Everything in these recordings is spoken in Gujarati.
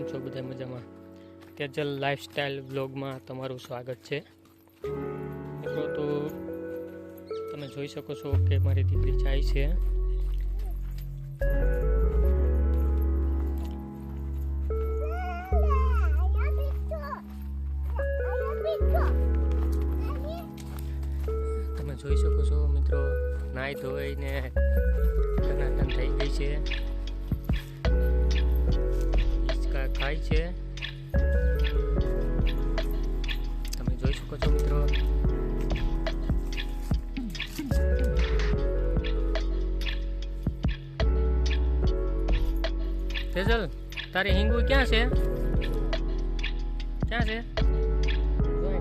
છો બધા મજામાં? તેજલ લાઈફસ્ટાઈલ વ્લોગમાં તમારું સ્વાગત છે મિત્રો. તો તમે જોઈ શકો છો કે મારી દીકરી જાય છે. તમે જોઈ શકો છો મિત્રો, નાઈ ધોઈને ટનાટન થઈ ગઈ છે, હિંચકા ખાય છે. તમે જોઈ શકો છો મિત્રો. તેજલ, તારી હિંગુ ક્યાં છે? ક્યાં છે?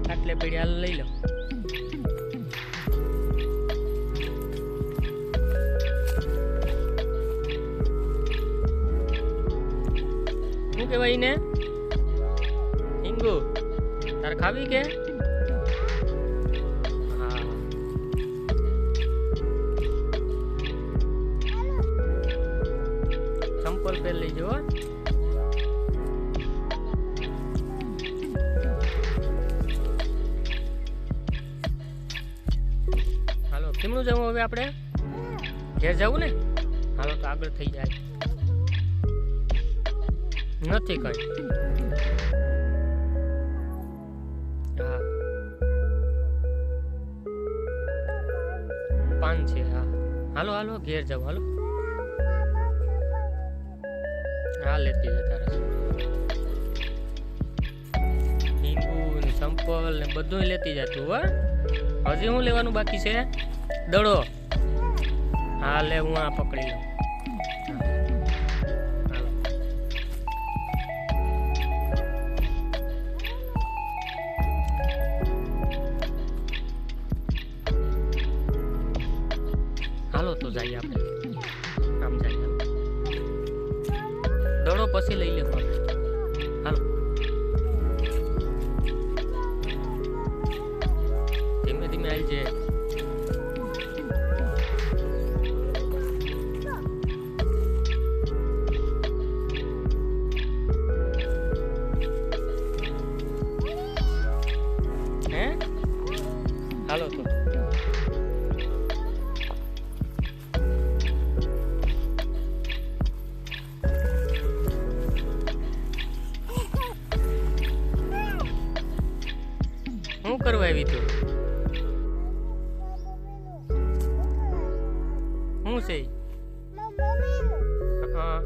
ખાટલે પડી, હાલ લઈ લો. શું કહેવાય ને? હિંગુ તારે ખાવી કે? હા, ચંપલ પહેર લઈ જવો. હાલો, કેમનું જવું હવે આપણે? ઘેર જવું ને? હાલો તો આગળ થઈ જાય. નથી કઈ. હા, પાન છે. હા, હાલો હાલો ઘેર જાવ. હાલો, હા લેતી જતા રહેશે. હિંગુ ને ચંપલ ને બધું લેતી જતું. હા, હજી શું લેવાનું બાકી છે? દડો. હા લે, હું આ પકડી લઉં. હાલો તો જઈએ આપણે. આમ જઈએ. દડો પછી લઈ લેવો આપણે. હાલો, ધીમે ધીમે આવી જાય. હે હાલો તો. શું કરવા આવી તું? શું છે? હા,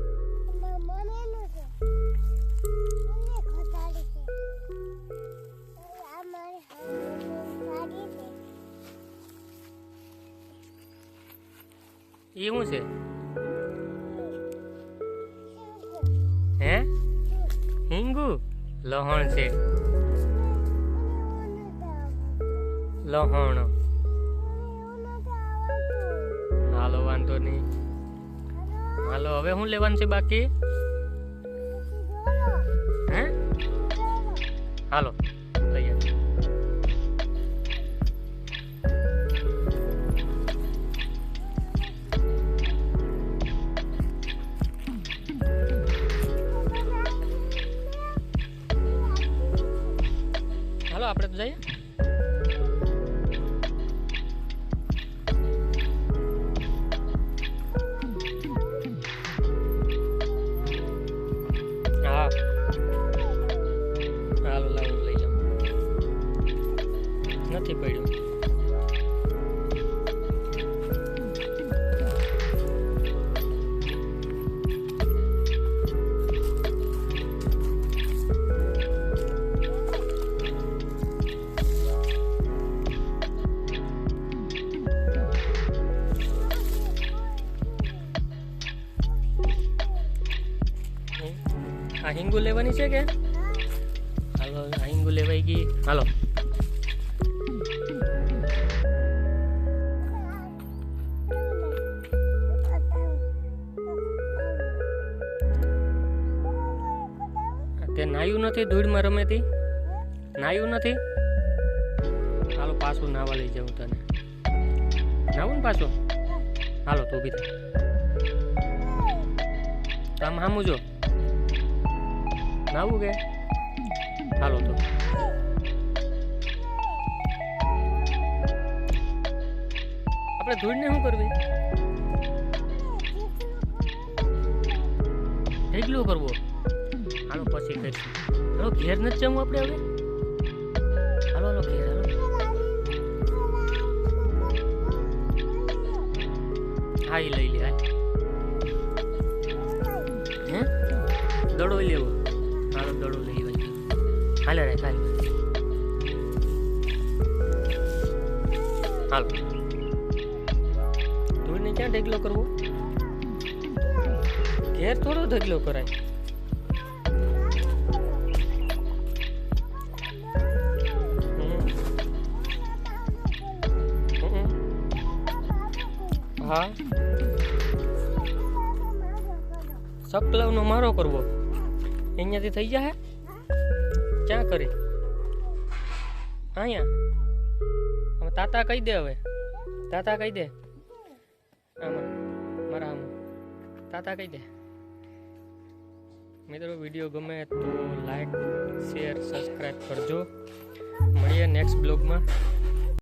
એ શું છે? હે હિંગુ લહણ છે. લહણ. હાલો વાંધો નહીં. હાલો, હવે શું લેવાનું છે બાકી? હે હાલો લઈ આવ. હાલો આપણે તો જઈએ. હા, હાલો લાવું લઈ લઉં. નથી પડ્યું. આ હિંગુ લેવાની છે કે? હાલો, આ હિંગુ લેવાઈ ગઈ. હાલો, તે નાયું નથી? ધૂળમાં રમેતી નાયું નથી? હાલો પાછું નાવા લઈ જાઉં તને. નાવું ને પાછું? હાલો તો ઊભી થાય. આમ સામું જો. નાવું કે હાલો તો આપણે ધૂળને શું કરવી ઢેગલો કરવો હાલો પછી કરીશું હાલો ઘેર નથી જવું આપણે હવે હાલો હાલો ઘેર હાલો હા એ લઈ લે હાલ હે દડો લેવો હાલો દડો લઈ આવ્યો હાલે રે હાલ હાલ ધૂળને ક્યાં ઢેગલો કરવો ઘેર થોડો ઢગલો કરાય હા સકલાવનો મારો કરવો અહીંયાથી થઈ જાય ક્યાં કરી અહીંયા તાતા કહી દે હવે તાતા કહી દે આમાં મારા આમાં તાતા કહી દે મિત્રો વિડીયો ગમે તો લાઈક શેર સબસ્ક્રાઈબ કરજો મળીએ નેક્સ્ટ બ્લોગમાં